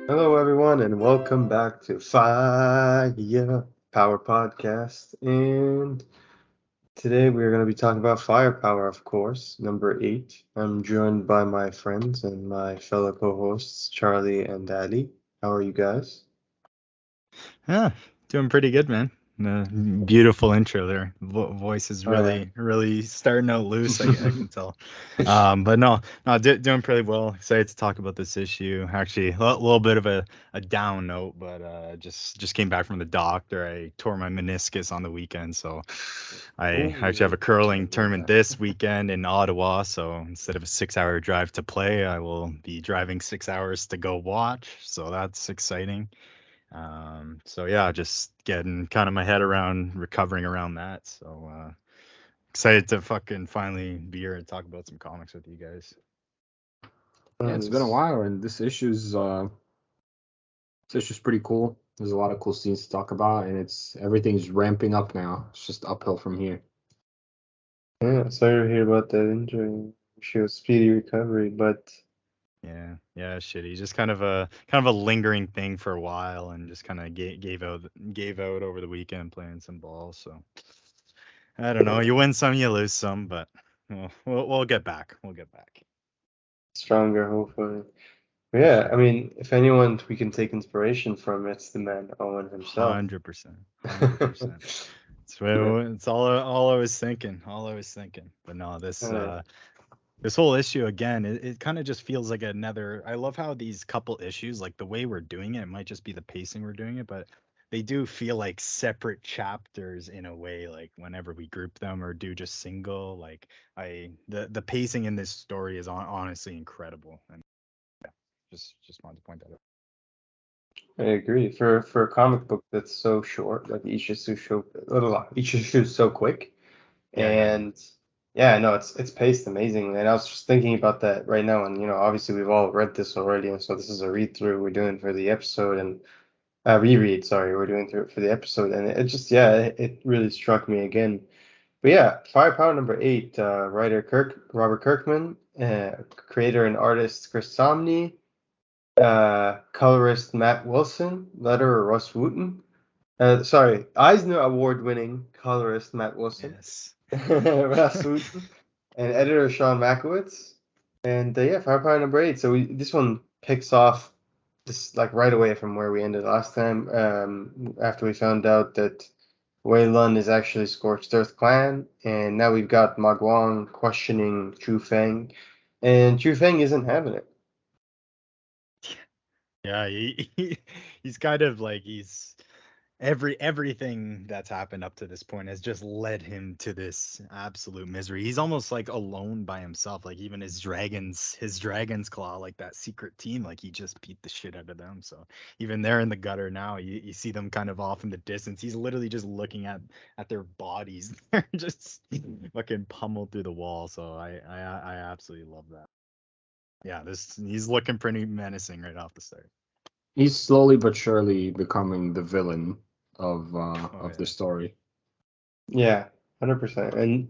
Hello, everyone, and welcome back to Fire Power Podcast. And today we're going to be talking about firepower, of course, number 8. I'm joined by my friends and my fellow co-hosts, Charlie and Ali. How are you guys? Yeah, doing pretty good, man. Beautiful intro there. Voice is Oh, yeah. really starting out loose. I can tell. But no, doing pretty well. Excited to talk about this issue. Actually, a little bit of a down note, but just came back from the doctor. I tore my meniscus on the weekend, so I actually have a Oh, sorry curling to hear tournament that. this weekend in Ottawa. So instead of a 6 hour drive to play, I will be driving 6 hours to go watch. So that's exciting. So yeah, just getting kind of my head around recovering around that. So excited to fucking finally be here and talk about some comics with you guys. Yeah, it's been a This, while, and this issue's pretty cool. There's a lot of cool scenes to talk about, and it's everything's ramping up now. It's just uphill from here. yeah, sorry to hear about that injury. Wish you a speedy recovery, but Yeah, shitty. Just kind of a lingering thing for a while, and just kind of gave out over the weekend playing some ball. So I don't know. You win some, you lose some, but we'll get back. We'll get back. stronger, hopefully. For Yeah, I sure. mean, if anyone we can take inspiration from, it's the man Owen himself. 100%. 100%. It's all I was thinking. All I was thinking. But no, Uh, this whole issue again, it kind of just feels like another. I love how these couple issues, like the way we're doing it, it might just be the pacing we're doing it, but they do feel like separate chapters in a way. Like whenever we group them or do just single, like the pacing in this story is honestly incredible. And just wanted to point that out. I agree. For a comic book that's so short, like each issue is so quick, Yeah. and yeah, no, it's paced amazingly. And I was just thinking about that right now, and obviously we've all read this already, and so this is a read through we're doing for the episode, and reread, sorry, we're doing through for the episode, and it just yeah, it really struck me again. But yeah, Firepower number 8, writer Robert Kirkman, creator and artist Chris Samnee, colorist Matt Wilson, letterer Russ Wooten. Sorry, Eisner Award-winning colorist Matt Wilson, Yes. Russ Wooten, and editor Sean Makowitz. And yeah, Firepower number 8. So this one picks off this like right away from where we ended last time. After we found out that Wei Lun is actually Scorched Earth Clan, and now we've got Ma Guang questioning Chou Feng, and Chou Feng isn't having it. Yeah, he's kind of like he's everything that's happened up to this point has just led him to this absolute misery. He's almost like alone by himself. Like even his dragon's claw, like that secret team, like he just beat the shit out of them. So even they're in the gutter now. You see them kind of off in the distance. He's literally just looking at their bodies. They're just fucking pummeled through the wall. So I absolutely love that. Yeah, this he's looking pretty menacing right off the start. He's slowly but surely becoming the villain Oh of the yeah. story. Yeah, 100%. And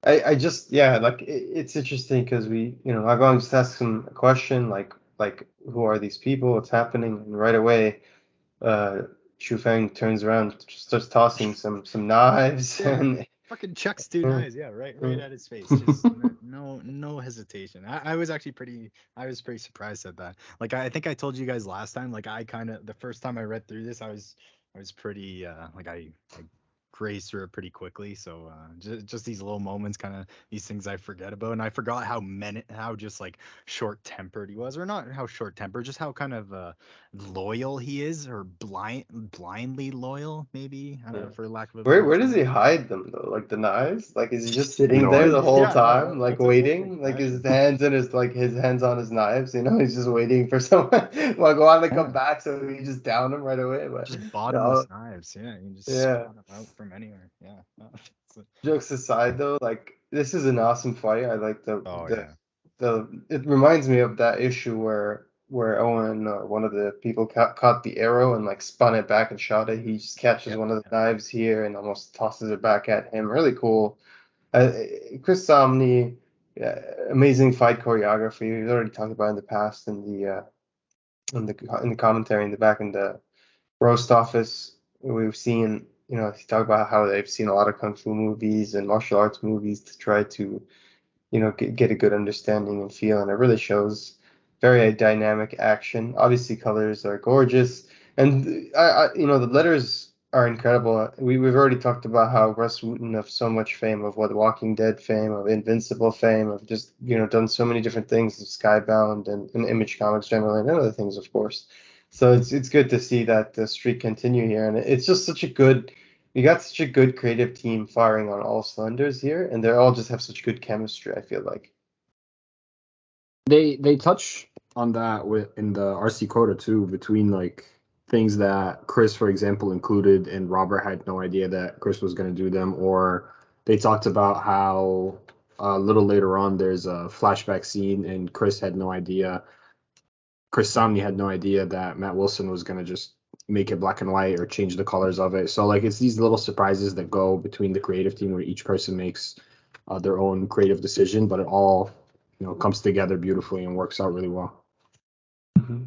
I just yeah, like it's interesting because Ma Guang just asks him a question like who are these people? What's happening? And right away, Xu Feng turns around, just starts tossing some knives, Yeah, and fucking chucks two uh, knives. Yeah, right uh, at his face. Just no hesitation. I was actually pretty surprised at that. Like I think I told you guys last time. Like I kind of the first time I read through this, I was pretty like I grazed through it pretty quickly. So just these little moments, kind of these things I forget about, and I forgot how just like short tempered he was, or not how short tempered, just how kind of loyal he is, or blindly loyal, maybe, I don't yeah. know, for lack of a better Where does he term. hide them though? Like the knives? Like is he just sitting No there the idea. whole Yeah, no, time, like that's a really good waiting? Like his question. hands in his hands on his knives, he's just waiting for someone like go on to come Yeah. back so he just down him right away. But Just no, bottomless knives. Yeah, you can just yeah. spot them out from anywhere. Yeah. Jokes aside though, like this is an awesome fight. I like Oh yeah. the it reminds me of that issue where Owen, one of the people caught the arrow and like spun it back and shot it. He just catches Yep. one of the Yep. knives here and almost tosses it back at him. Really cool. Uh, Chris Samnee, yeah, amazing fight choreography. We've already talked about in the past in in the commentary in the back in the roast office, we've seen, he talk about how they've seen a lot of kung fu movies and martial arts movies to try to, get a good understanding and feel, and it really shows. Very dynamic action. Obviously, colors are gorgeous, and the letters are incredible. We've already talked about how Russ Wooten, of so much fame, of what Walking Dead fame, of Invincible fame, of just done so many different things, of Skybound and Image Comics generally, and other things, of course. So it's good to see that the streak continue here, and it's just such a good. You got such a good creative team firing on all cylinders here, and they all just have such good chemistry, I feel like. They touch on that in the RC Coda too, between like things that Chris, for example, included and Robert had no idea that Chris was going to do them, or they talked about how a little later on there's a flashback scene and Chris Samnee had no idea that Matt Wilson was going to just make it black and white or change the colors of it. So like it's these little surprises that go between the creative team where each person makes their own creative decision, but it all comes together beautifully and works out really well. Mm-hmm.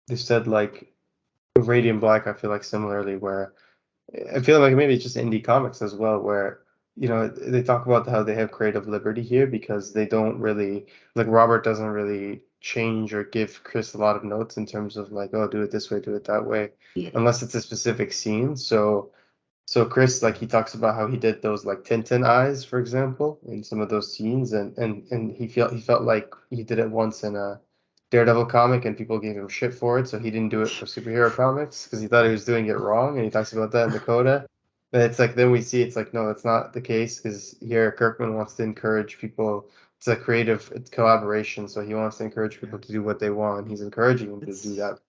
They said like Radiant Black, I feel like similarly, where I feel like maybe it's just indie comics as well, where they talk about how they have creative liberty here because they don't really, like, Robert doesn't really change or give Chris a lot of notes in terms of like, oh, do it this way, do it that way, Yeah. unless it's a specific scene. So Chris, like, he talks about how he did those like Tintin eyes, for example, in some of those scenes, and he felt like he did it once in a Daredevil comic, and people gave him shit for it, so he didn't do it for superhero comics because he thought he was doing it wrong, and he talks about that in the coda. But it's like then we see it's like no, that's not the case because here Kirkman wants to encourage people. It's a creative collaboration, so he wants to encourage people to do what they want. He's encouraging them to do that.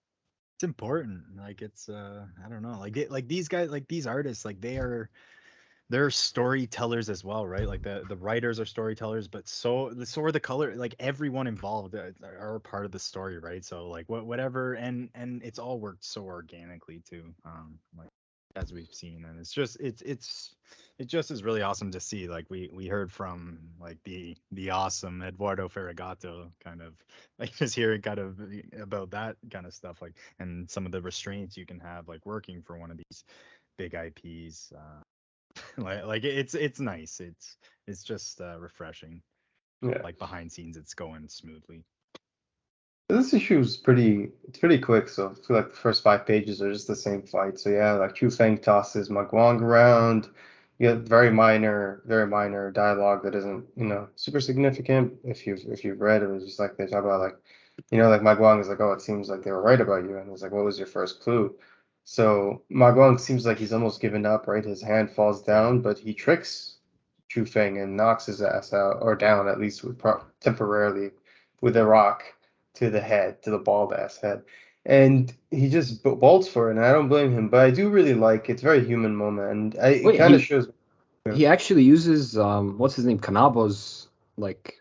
It's important. Like it's I don't know. Like these guys, like these artists, like they're storytellers as well, right? Like the writers are storytellers, but so are the color, like everyone involved are part of the story, right? So like whatever, and it's all worked so organically too, like as we've seen, and it just is really awesome to see. Like we heard from like the awesome Eduardo Ferragato, kind of like just hearing kind of about that kind of stuff, like, and some of the restraints you can have like working for one of these big IPs. Like it's nice. It's just refreshing. Yeah. Like behind scenes, it's going smoothly. This issue is it's pretty quick, so I feel like the first 5 pages are just the same fight. So yeah, like Chou Feng tosses Ma Guang around. You get very minor dialogue that isn't, super significant. If you've read it, it's just like they talk about like, like Ma Guang is like, oh, it seems like they were right about you, and it's like, what was your first clue? So Ma Guang seems like he's almost given up, right? His hand falls down, but he tricks Chou Feng and knocks his ass out or down at least temporarily with a rock to the head, to the bald ass head. And he just bolts for it, and I don't blame him. But I do really like it's a very human moment, and it Wait, kind of shows. he actually uses what's his name, Kanabo's like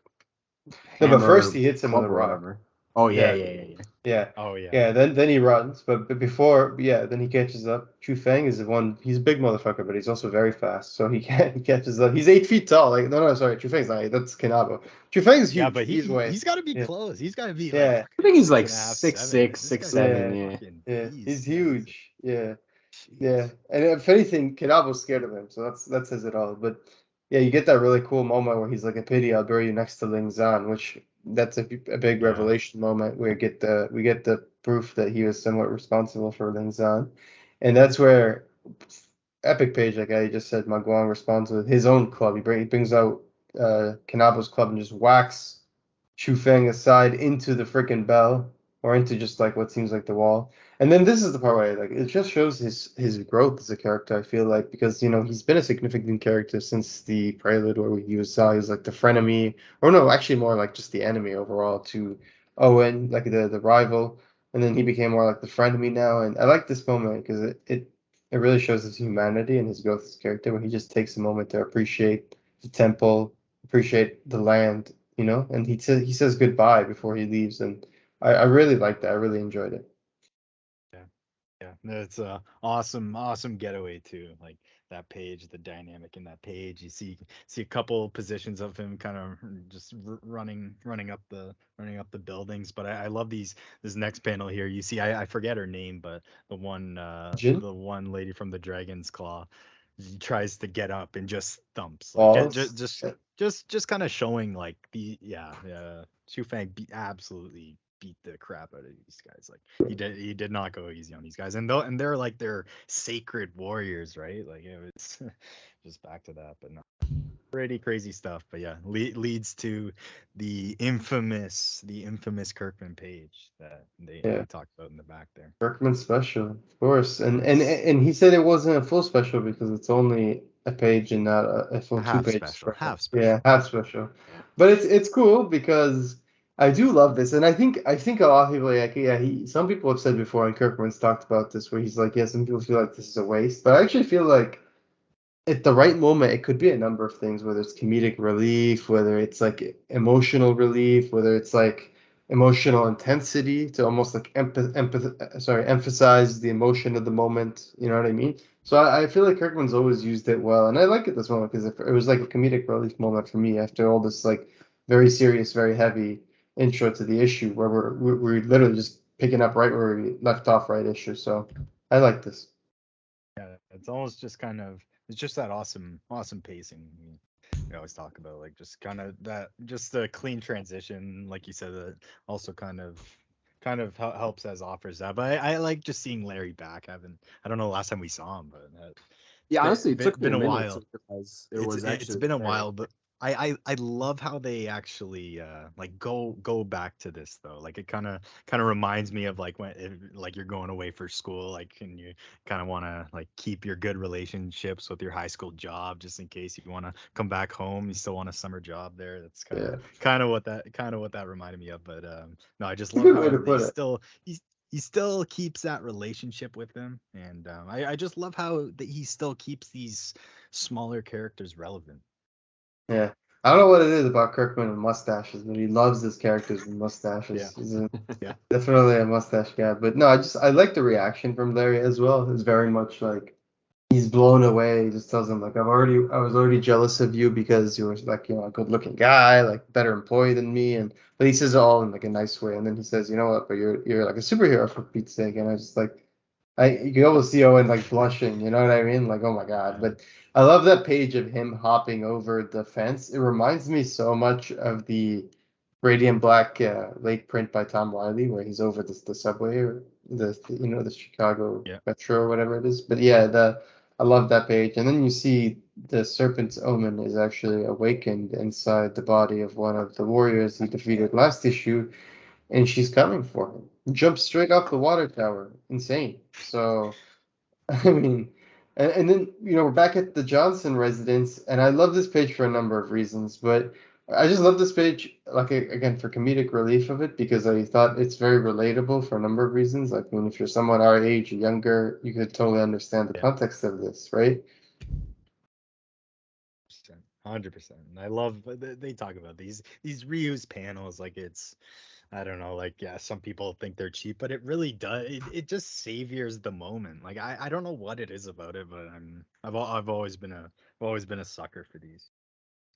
No, but first hammer he hits him with club a or rock. whatever. Oh yeah, Yeah, yeah, yeah, yeah. yeah, Oh yeah. yeah. Then he runs, but before, yeah, then he catches up. Chou Feng is the one. He's a big motherfucker, but he's also very fast. So he catches up. He's 8 feet tall. Like no, sorry, Chou Feng's not. That's Kanabo. Chou Feng's Yeah, huge. but He's way. he's got to be Yeah, close. He's got to be like yeah, I think he's like 6.5, six 7. six, This six guy's a seven. yeah, Yeah. fucking yeah. He's beast. Yeah, huge. Yeah. Yeah, jeez. and if anything, Kinabo's scared of him, so that says it all. But yeah, you get that really cool moment where he's like, "A pity, I'll bury you next to Ling Zan," which that's a big Yeah. revelation moment. Where we get the proof that he was somewhat responsible for Ling Zan, and that's where epic page, like I just said, Ma Guang responds with his own club. He brings out Kinabo's club and just whacks Chou Feng aside into the freaking bell or into just like what seems like the wall. And then this is the part where like it just shows his growth as a character, I feel like, because he's been a significant character since the prelude where he was like the frenemy, or no, actually more like just the enemy overall to Owen, like the rival. And then he became more like the frenemy now. And I like this moment because it really shows his humanity and his growth as a character where he just takes a moment to appreciate the temple, appreciate the land, and he says goodbye before he leaves, and I really liked that. I really enjoyed it. Yeah. Yeah. That's a awesome getaway too. Like that page, the dynamic in that page. You see a couple positions of him kind of just running up the buildings. But I love this next panel here. You see, I forget her name, but Jin? the one lady from the Dragon's Claw tries to get up and just thumps, like Balls? just kind of showing like Chou Feng absolutely beat the crap out of these guys. Like he did not go easy on these guys, and they're like they're sacred warriors, right? Like it was just back to that, but no, pretty crazy stuff. But yeah, leads to the infamous Kirkman page that Yeah. they talked about in the back there. Kirkman special, of course. And Yes. and he said it wasn't a full special because it's only a page and not a full Half two-page special, special. half Yeah, special. half special. But it's cool because I do love this, and I think a lot of people like some people have said before, and Kirkman's talked about this where he's like, yeah, some people feel like this is a waste, but I actually feel like at the right moment, it could be a number of things, whether it's comedic relief, whether it's like emotional relief, whether it's like emotional intensity to almost like emphasize the emotion of the moment. You know what I mean? So I feel like Kirkman's always used it well, and I like it this moment because it was like a comedic relief moment for me after all this like very serious, very heavy intro to the issue where we're literally just picking up right where we left off, right issue. So I like this. Yeah, it's almost just kind of it's just that awesome pacing we always talk about, like just kind of that just the clean transition, like you said, that also helps as offers that. But I like just seeing Larry back. I don't know the last time we saw him, but it's Yeah, honestly, it took me been a a minute to while. realize it It's was it's actually been a Larry. while, but I love how they actually like go back to this though. Like it kind of reminds me of like like you're going away for school, like and you kind of want to like keep your good relationships with your high school job just in case you want to come back home. You still want a summer job there. That's Yeah, kind of what that reminded me of. But no, I just it's a love good way how to put it. he still keeps that relationship with them, and I just love how that he still keeps these smaller characters relevant. Yeah. I don't know what it is about Kirkman and mustaches, but he loves his characters with Yeah, mustaches. He's yeah, definitely a mustache guy. But no, I like the reaction from Larry as well. It's very much like he's blown away. He just tells him like I was already jealous of you because you were like, a good looking guy, like better employee than me. And but he says it all in like a nice way. And then he says, you know what, but you're like a superhero for Pete's sake. And I just like you can almost see Owen like blushing, you know what I mean? Like, oh my God. yeah, But I love that page of him hopping over the fence. It reminds me so much of the Radiant Black late print by Tom Wiley, where he's over the subway or the Chicago yeah, Metro or whatever it is. But yeah, I love that page. And then you see the Serpent's Omen is actually awakened inside the body of one of the warriors he defeated last issue, and she's coming for him. Jumps straight off the water tower. Insane. So, I mean, and then, we're back at the Johnson residence, and I love this page for a number of reasons, but I just love this page, like, again, for comedic relief of it, because I thought it's very relatable for a number of reasons. Like, I mean, if you're someone our age or younger, you could totally understand the yeah. context of this, right? 100%. And I love they talk about these reuse panels like it's I don't know, like yeah, some people think they're cheap, but it really does. It just saviors the moment. Like I don't know what it is about it, but I've always been a sucker for these.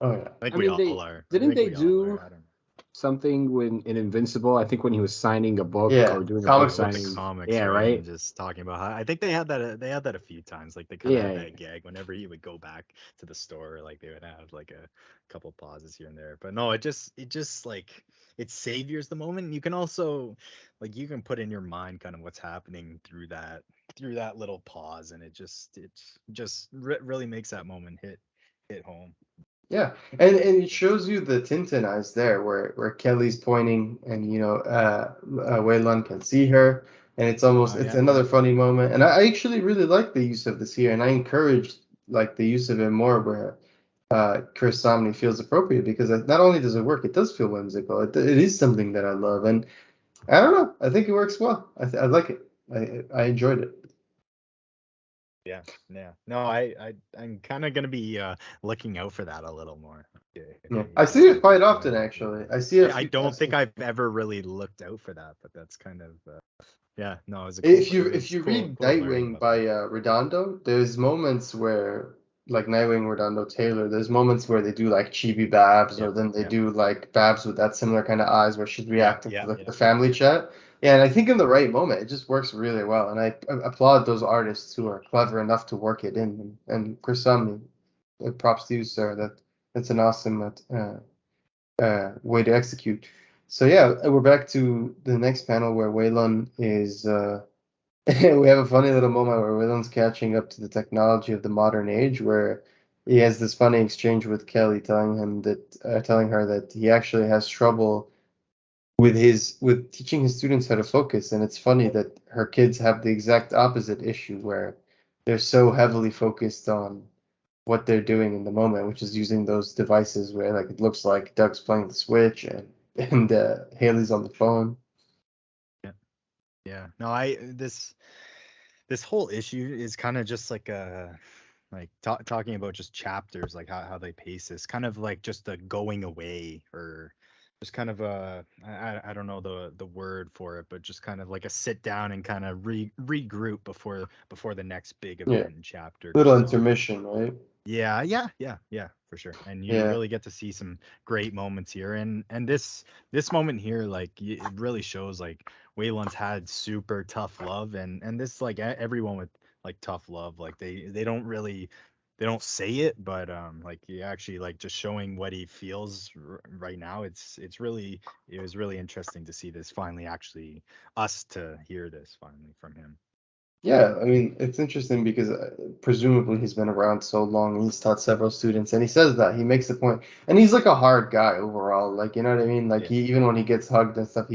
Oh, yeah. I think I we mean, all are. I didn't think they we all are. do I don't know. something when in Invincible? I think when he was signing a book Yeah, or doing a book Yeah, comic with the books. signing. comics, Yeah, right? And right. just talking about how I think they had that a few times. Like they kind of Yeah, had yeah. that gag whenever he would go back to the store, like they would have like a couple pauses here and there. But no, it just like it saviors the moment. And you can also like you can put in your mind kind of what's happening through that little pause, and it just really makes that moment hit home. Yeah, and it shows you the Tintin eyes there, where Kelly's pointing, and Wei Lun can see her, and Oh it's yeah, yeah, another funny moment, and I actually really like the use of this here, and I encourage like the use of it more where Chris Samnee feels appropriate because not only does it work, it does feel whimsical. It is something that I love, and I don't know, I think it works well. I like it. I enjoyed it. yeah, yeah. No, I'm kind of gonna be looking out for that a little more. Yeah, I If you see it say quite something often like actually. I see it a I few don't times. think I've ever really looked out for that, but that's kind of Yeah, no, it was a cool. If you It if was you cool, read cool learning Nightwing about by that. Redondo, there's moments where like Nightwing Redondo Taylor, there's moments where they do like chibi Babs, Yeah, or then they yeah, do like Babs with that similar kind of eyes where she's yeah, reacting to yeah, like yeah, the family yeah. chat. Yeah, and I think in the right moment, it just works really well. And I applaud those artists who are clever enough to work it in. And Chris Samnee, props to you, sir. That's an awesome way to execute. So yeah, we're back to the next panel where Waylon is. We have a funny little moment where Willem's catching up to the technology of the modern age, where he has this funny exchange with Kelly, telling her that he actually has trouble with teaching his students how to focus, and it's funny that her kids have the exact opposite issue, where they're so heavily focused on what they're doing in the moment, which is using those devices where like it looks like Doug's playing the Switch and Haley's on the phone. Yeah, yeah. No, I this whole issue is kind of just like a talking about just chapters, like how they pace this, kind of like just a going away, or just kind of a I don't know the word for it, but just kind of like a sit down and kind of regroup before the next big Yeah, event and chapter little goes on. intermission, right? Yeah, yeah, yeah, yeah, for sure. And you Yeah. really get to see some great moments here. And this moment here, like it really shows like Waylon's had super tough love, and this like everyone with like tough love, like they don't really they don't say it, but like he actually like just showing what he feels right now. It was really interesting to see this finally, actually us to hear this finally from him. Yeah, I mean, it's interesting because presumably he's been around so long, he's taught several students, and he says that he makes the point, and he's like a hard guy overall, like you know what I mean? Like Yeah. he even when he gets hugged and stuff,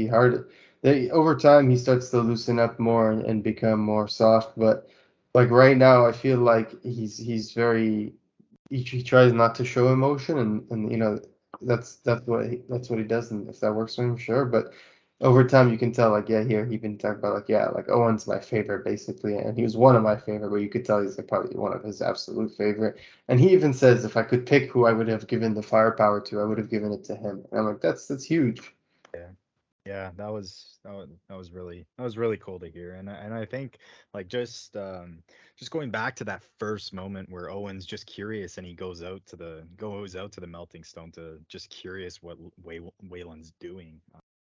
over time he starts to loosen up more and become more soft, but like right now I feel like he's very he tries not to show emotion, and you know that's what he does, and if that works for him, sure. But over time, you can tell, like, yeah, here he been talking about, like, yeah, like Owen's my favorite basically, and he was one of my favorite, but you could tell he's like probably one of his absolute favorite. And he even says, if I could pick who I would have given the firepower to, I would have given it to him. And I'm like, that's huge. Yeah. Yeah, that was really cool to hear. And I think like just going back to that first moment where Owen's just curious and he goes out to the melting stone to just curious what Waylon's doing.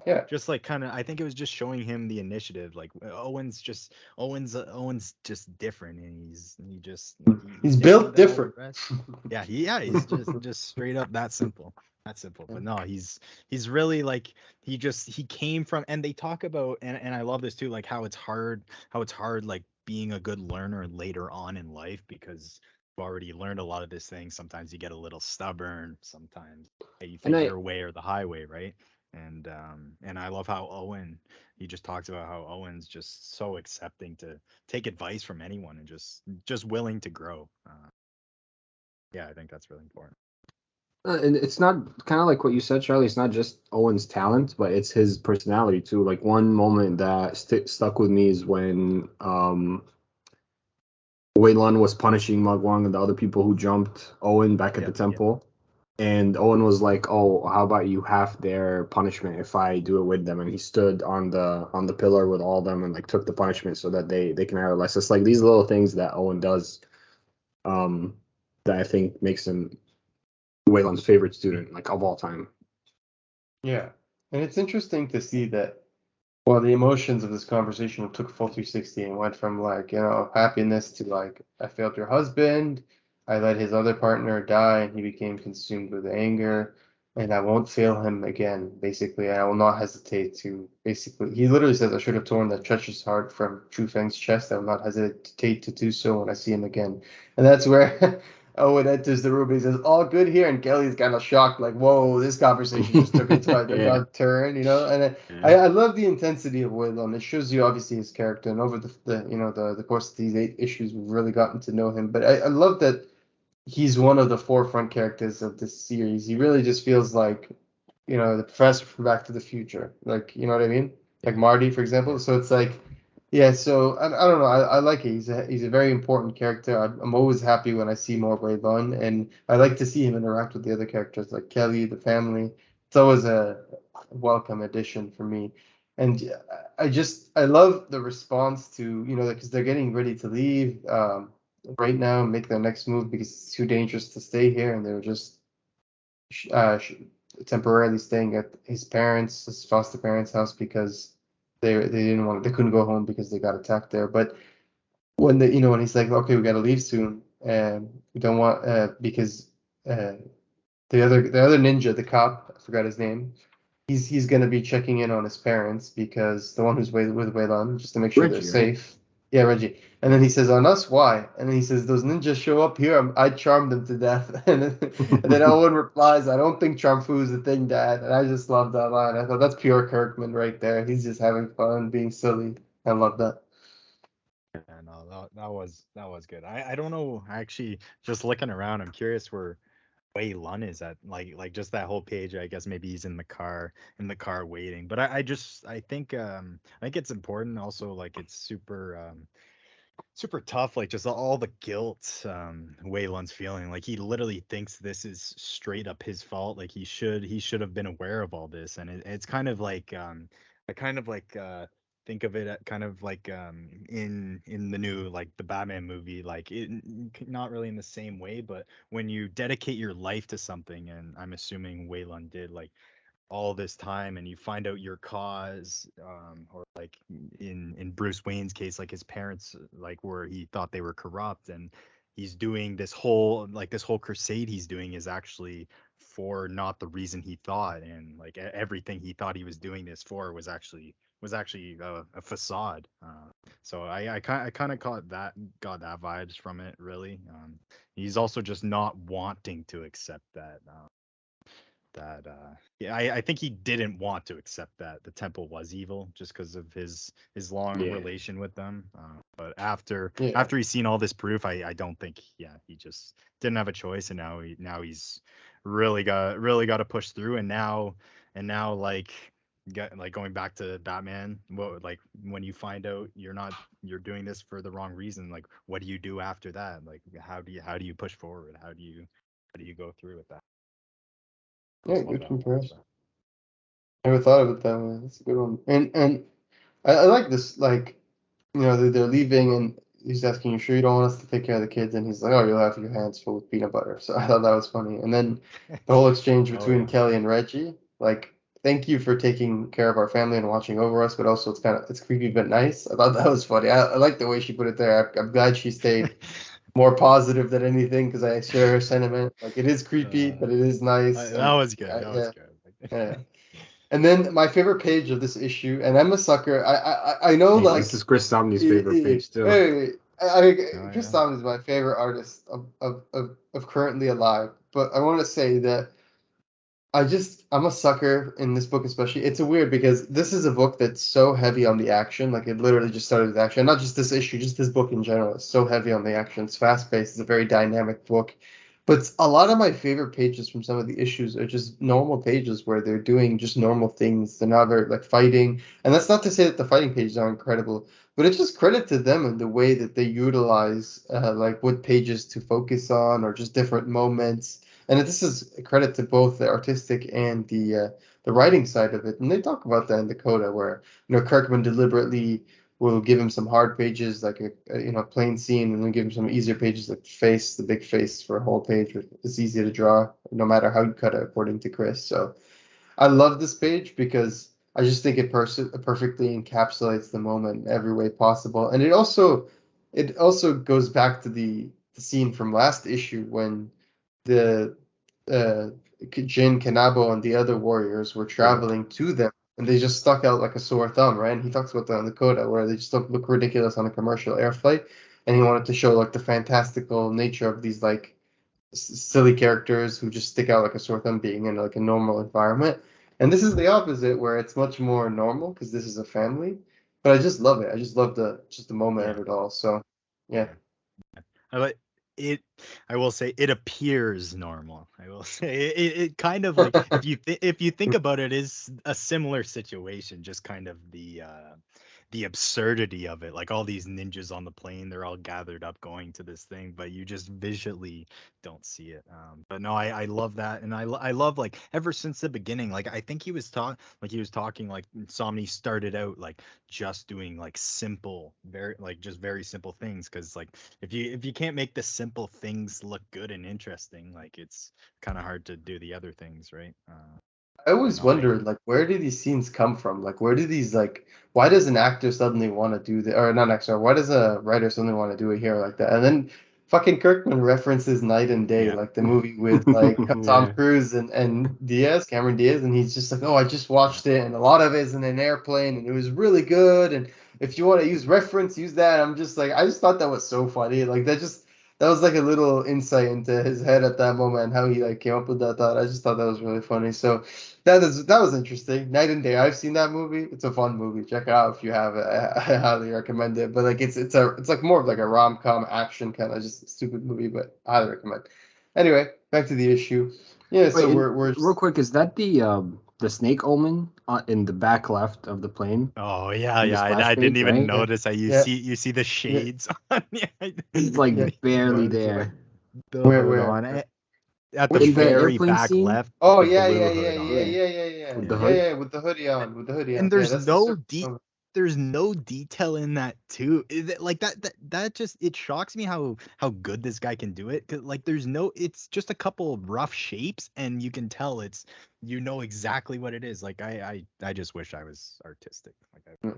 Yeah, Just like kind of I think it was just showing him the initiative. Like Owen's just different, and he's he's different built than all the different. rest. Yeah, he's just straight up that simple. That simple. But no, he's really like he came from, and they talk about, and I love this too, like how it's hard like being a good learner later on in life, because you've already learned a lot of this thing. Sometimes you get a little stubborn, sometimes hey, you And think I your way or the highway, right? And I love how Owen, he just talks about how Owen's just so accepting to take advice from anyone and just willing to grow. Yeah, I think that's really important. and it's not kind of like what you said, Charlie. It's not just Owen's talent, but it's his personality too. Like one moment that stuck with me is when Wei Lun was punishing Ma Guang and the other people who jumped Owen back at Yeah, the yeah, temple. And Owen was like, "Oh, how about you half their punishment if I do it with them?" And he stood on the pillar with all of them and like took the punishment so that they can have less. It's like these little things that Owen does, um, that I think makes him Waylon's favorite student, like of all time. Yeah, and it's interesting to see that. Well, the emotions of this conversation took full 360 and went from like, happiness to like, I failed your husband. I let his other partner die and he became consumed with anger. And I won't fail him again, basically. And I will not hesitate to basically, he literally says, I should have torn that treacherous heart from Chou Feng's chest. I will not hesitate to do so when I see him again. And that's where Owen enters the room. He says, all good here. And Kelly's kind of shocked, like, whoa, this conversation just took a Yeah, dark turn, And yeah. I love the intensity of Waylon. It shows you obviously his character, and over the course of these 8 issues, we've really gotten to know him. But I love that he's one of the forefront characters of this series. He really just feels like, the professor from Back to the Future. Like, you know what I mean? Like yeah, Marty, for example. yeah, So it's like, yeah. So I don't know. I like it. He's a very important character. I'm always happy when I see more Waylon, and I like to see him interact with the other characters like Kelly, the family. It's always a welcome addition for me. And I love the response to, because they're getting ready to leave right now and make their next move because it's too dangerous to stay here, and they're just temporarily staying at his foster parents' house because they couldn't go home because they got attacked there. But when he's like, okay, we got to leave soon, and we don't want because uh, the other ninja, the cop, I forgot his name. He's gonna be checking in on his parents because the one who's with Wei Lan, just to make sure they're Reggie, right? safe. Yeah, Reggie. And then he says, on us, why? And then he says, those ninjas show up here, I charmed them to death. And then Owen replies, I don't think Charm Fu is a thing, Dad. And I just love that line. I thought that's pure Kirkman right there. He's just having fun, being silly. I love that. Yeah, no, that was good. I don't know. Actually, just looking around, I'm curious where Wei Lun is at. Like just that whole page. I guess maybe he's in the car waiting. But I think it's important also. Like it's super tough. Like just all the guilt Wei Lun's feeling. Like he literally thinks this is straight up his fault. Like he should have been aware of all this. And it's kind of like I kind of like think of it at kind of like in the new like the Batman movie, like not really in the same way, but when you dedicate your life to something, and I'm assuming Wei Lun did, like all this time, and you find out your cause, or like in Bruce Wayne's case, like his parents, like where he thought they were corrupt, and he's doing this whole crusade he's doing is actually for not the reason he thought, and like everything he thought he was doing this for was actually a facade. So I kind of got that vibes from it, really. He's also just not wanting to accept that yeah, I think he didn't want to accept that the temple was evil just because of his long Yeah. relation with them. But after Yeah. after he's seen all this proof, I don't think, yeah, he just didn't have a choice, and now he's really got to push through. And now like going back to Batman, like when you find out you're doing this for the wrong reason, like what do you do after that? Like how do you push forward? How do you go through with that? Yeah, Just love good that part. comparison. Never thought of it that way. That's a good one. And I like this, like, they're leaving and he's asking, you sure you don't want us to take care of the kids? And he's like, oh, you'll have your hands full with peanut butter. So I thought that was funny. And then the whole exchange Oh between yeah. Kelly and Reggie, like, thank you for taking care of our family and watching over us, but also it's creepy but nice. I thought that was funny. I like the way she put it there. I'm glad she stayed more positive than anything because I share her sentiment. Like, it is creepy, Uh, but it is nice. that And was good. That was yeah, good. yeah. And then my favorite page of this issue, and I'm a sucker. I know, Hey, like, this is Chris Samnee's favorite page too. hey, Oh Chris yeah. Thomas is my favorite artist of currently alive. But I want to say that I'm a sucker in this book especially. It's a weird because this is a book that's so heavy on the action. Like, it literally just started with action. Not just this issue, just this book in general. It's so heavy on the action. It's fast paced. It's a very dynamic book. But a lot of my favorite pages from some of the issues are just normal pages where they're doing just normal things. They're not very like fighting. And that's not to say that the fighting pages are incredible, but it's just credit to them and the way that they utilize like what pages to focus on or just different moments. And this is a credit to both the artistic and the writing side of it. And they talk about that in the coda, where Kirkman deliberately will give him some hard pages, like a plain scene, and then give him some easier pages, like the big face for a whole page. It's easy to draw, no matter how you cut it, according to Chris. So I love this page because I just think it perfectly encapsulates the moment in every way possible, and it also goes back to the scene from last issue when the uh, Jin Kanabo and the other warriors were Yeah. traveling to them, and they just stuck out like a sore thumb, right? And he talks about that in the coda, where they just look ridiculous on a commercial air flight, and he wanted to show like the fantastical nature of these like silly characters who just stick out like a sore thumb being in like a normal environment. And this is the opposite, where it's much more normal because this is a family. But I just love it. I just love the moment Yeah. of it all. So yeah. Yeah. I like it. I will say it appears normal. I will say it kind of like if you think about it, is a similar situation. Just kind of the absurdity of it. Like all these ninjas on the plane, they're all gathered up going to this thing, but you just visually don't see it. But no, I love that, and I love like ever since the beginning. Like I think he was talking like Somni started out like just doing like simple, very simple things, because like if you can't make the simple things look good and interesting, like it's kind of hard to do the other things, right? I always No, I wondered, like, where do these scenes come from? Like, where do these, like, why does an actor suddenly want to do the, or not an actor, why does a writer suddenly want to do a hero like that? And then fucking Kirkman references Night and Day, yeah. like the movie with like Tom Yeah. Cruise and Diaz, Cameron Diaz, and he's just like, oh, I just watched it, and a lot of it is in an airplane, and it was really good, and if you want to use reference, use that. I'm just like, I just thought that was so funny, like that was like a little insight into his head at that moment and how he like came up with that thought. I just thought that was really funny. So that was interesting. Night and Day. I've seen that movie. It's a fun movie. Check it out if you have it. I highly recommend it. But like it's like more of like a rom-com action kind of just stupid movie, but I highly recommend. Anyway, back to the issue. Yeah, Wait, so and we're real quick, is that the snake omen in the back left of the plane Oh yeah, in the yeah. splash I didn't page, even right? yeah notice. yeah You see the yeah shades on. Yeah, It's like yeah. barely it's like there. the Where hood where on it at the which In the page? very airplane back scene? left with Oh the yeah blue yeah yeah hood yeah on. Yeah, yeah yeah yeah with the yeah hood. yeah with the hoodie on with the hoodie on. And Yeah, that's the there's no detail in that too. Like that just it shocks me how good this guy can do it. 'Cause, like there's no, it's just a couple of rough shapes and you can tell it's, you know exactly what it is. Like I just wish I was artistic. Like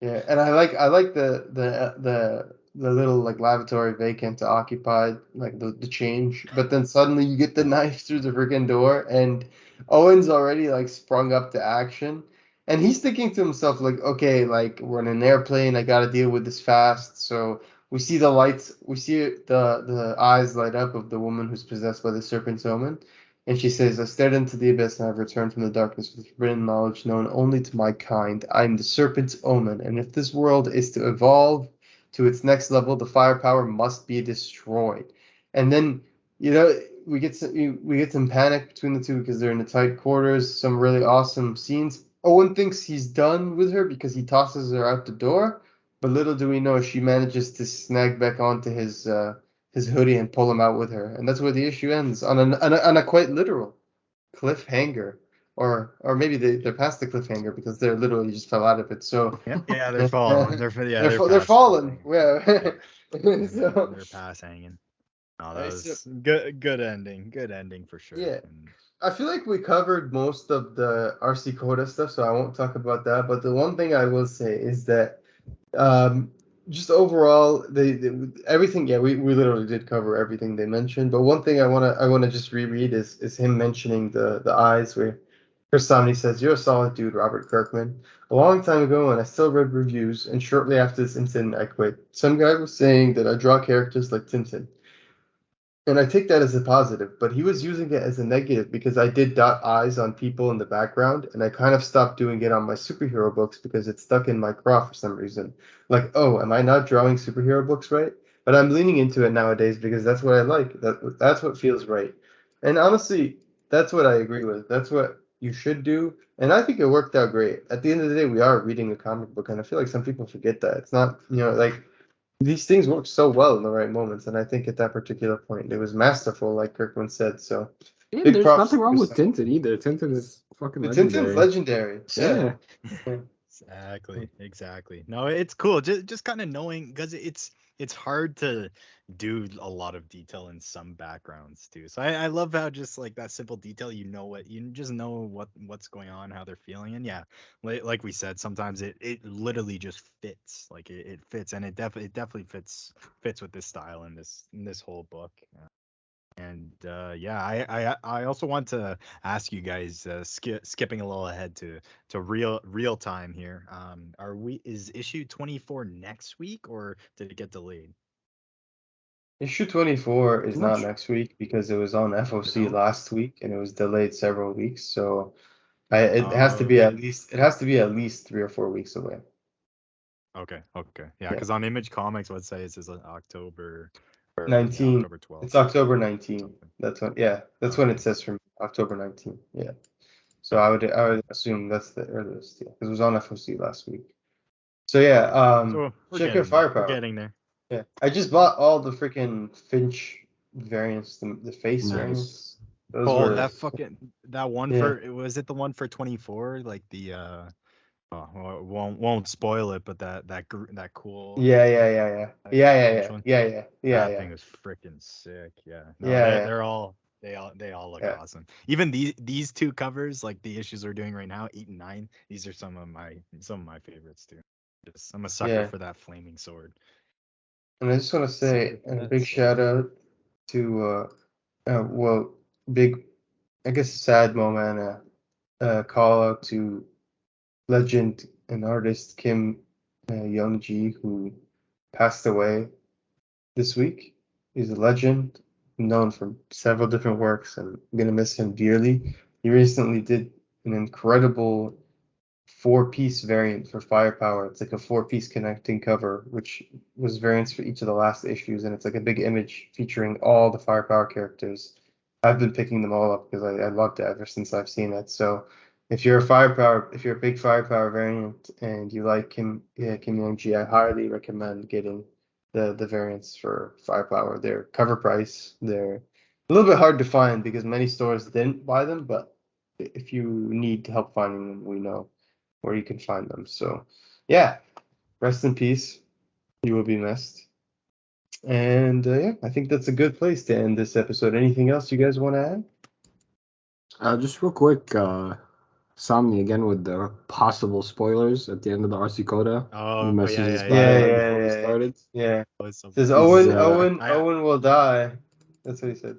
Yeah, and I like the little like lavatory vacant to occupied, like the change. But then suddenly you get the knife through the freaking door, and Owen's already like sprung up to action, and he's thinking to himself like, okay, like we're in an airplane, I got to deal with this fast. So we see the lights, we see the eyes light up of the woman who's possessed by the serpent's omen. And she says, I stared into the abyss and I have returned from the darkness with forbidden knowledge known only to my kind. I am the serpent's omen, and if this world is to evolve to its next level, the firepower must be destroyed. And then, you know, we get some panic between the two because they're in the tight quarters, some really awesome scenes. Owen thinks he's done with her because he tosses her out the door, but little do we know she manages to snag back onto his hoodie and pull him out with her, and that's where the issue ends on a quite literal cliffhanger, or maybe they're past the cliffhanger because they're literally just fell out of it. So yeah, they're yeah, falling. They're they're past fallen. cliffhanger. Yeah. Yeah, So they're past hanging. No, that I so was good ending. Good ending for sure. yeah. And I feel like we covered most of the RC Coda stuff, so I won't talk about that. But the one thing I will say is that Um, just overall, they everything. Yeah, we literally did cover everything they mentioned. But one thing I wanna just reread is him mentioning the eyes where Chris Samnee says, "You're a solid dude, Robert Kirkman. A long time ago, and I still read reviews. And shortly after this incident, I quit. Some guy was saying that I draw characters like Tintin. And I take that as a positive, but he was using it as a negative because I did dot eyes on people in the background, and I kind of stopped doing it on my superhero books because it stuck in my craw for some reason. Like, oh, am I not drawing superhero books right? But I'm leaning into it nowadays because that's what I like. That's what feels right. And honestly, that's what I agree with. That's what you should do. And I think it worked out great. At the end of the day, we are reading a comic book, and I feel like some people forget that. It's not, like these things work so well in the right moments, and I think at that particular point it was masterful, like Kirkman said. So And big there's props nothing to wrong Chris. with Tintin either. Tintin is fucking The Tintin's legendary. legendary. Yeah. Yeah. Yeah. exactly. No, it's cool. Just kind of knowing, because it's hard to do a lot of detail in some backgrounds too. So I love how just like that simple detail, you just know what's going on, how they're feeling, and yeah, like we said, sometimes it literally just fits. Like it fits, and it definitely fits with this style in this whole book. And yeah, I also want to ask you guys, skipping a little ahead to real time here. Is issue 24 next week, or did it get delayed? Issue 24 is I'm not not sure. next week because it was on You FOC know? last week and it was delayed several weeks. So Okay. it has to be at least 3 or 4 weeks away. Okay. Yeah, Yeah. because on Image Comics, let's say it says October, or yeah, 19. October 12th It's October 19. something. That's when it Okay. says from October 19. Yeah. So Okay. I would assume that's the earliest, yeah, because it was on FOC last week. So yeah, So check out we're Firepower. getting there. Yeah, I just bought all the freaking Finch variants, the face variants. Nice. Those were that one Yeah. for was it the one for 24? Like the well, won't spoil it, but that cool yeah. Finch one. Yeah. That thing was freaking sick. Yeah. No, Yeah. they're all they all look Yeah. awesome. Even these two covers, like the issues we're doing right now, 8 and 9, these are some of my favorites too. I'm a sucker Yeah. for that flaming sword. And I just want to say Sucker for a that big sword. shout out to well, big, I guess, sad moment, call out to legend and artist Kim Young-ji, who passed away this week. He's a legend, known for several different works, and I'm gonna miss him dearly. He recently did an incredible 4-piece variant for Firepower. It's like a 4-piece connecting cover, which was variants for each of the last issues, and it's like a big image featuring all the Firepower characters. I've been picking them all up because I loved it ever since I've seen it. So if you're a big Firepower variant and you like Kim Young-ji, I highly recommend getting the variants for Firepower. They're cover price. They're a little bit hard to find because many stores didn't buy them, but if you need help finding them, we know where you can find them. So yeah, rest in peace. You will be missed. And yeah, I think that's a good place to end this episode. Anything else you guys want to add? Just real quick, Samnee again with the possible spoilers at the end of the RC Coda. Oh, He messages yeah. by before we started. Yeah. Always so Says funny. Owen will die. That's what he said.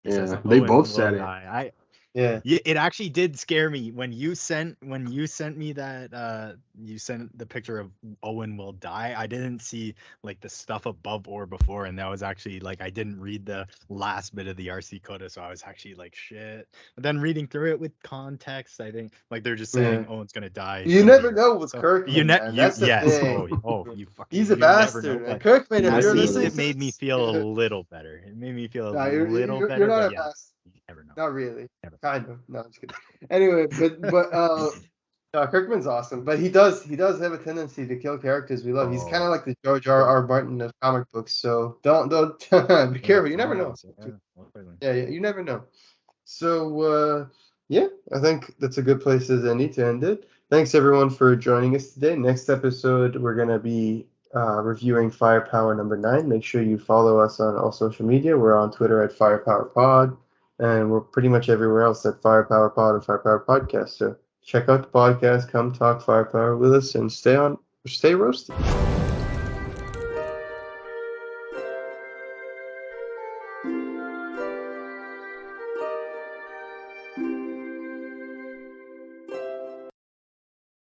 He says, Yeah, they "Owen both will said it. die." Yeah. Yeah, it actually did scare me when you sent me that you sent the picture of Owen will die. I didn't see like the stuff above or before, and that was actually like I didn't read the last bit of the RC Coda, so I was actually like shit. But then reading through it with context, I think like they're just saying Yeah. Owen's gonna die. You never know with Kirkman, man. That's the yes. thing. You fucking He's a you never know. bastard. But Kirkman, if at you're least listening it to made me this, feel a little better. It made me feel a no, little you're better. not But a yeah, bastard. you never know. Not really. Never. Kind of. No, I'm just kidding. Anyway, but no, Kirkman's awesome, but he does have a tendency to kill characters we love. He's kind of like the George R. Martin of comic books, so don't be careful. You never know. Yeah, you never know. So yeah, I think that's a good place as any to end it. Thanks everyone for joining us today. Next episode, we're gonna be reviewing Firepower number 9. Make sure you follow us on all social media. We're on Twitter at Firepower Pod, and we're pretty much everywhere else at Firepower Pod and Firepower Podcast. So check out the podcast, come talk Firepower with us, and stay roasted.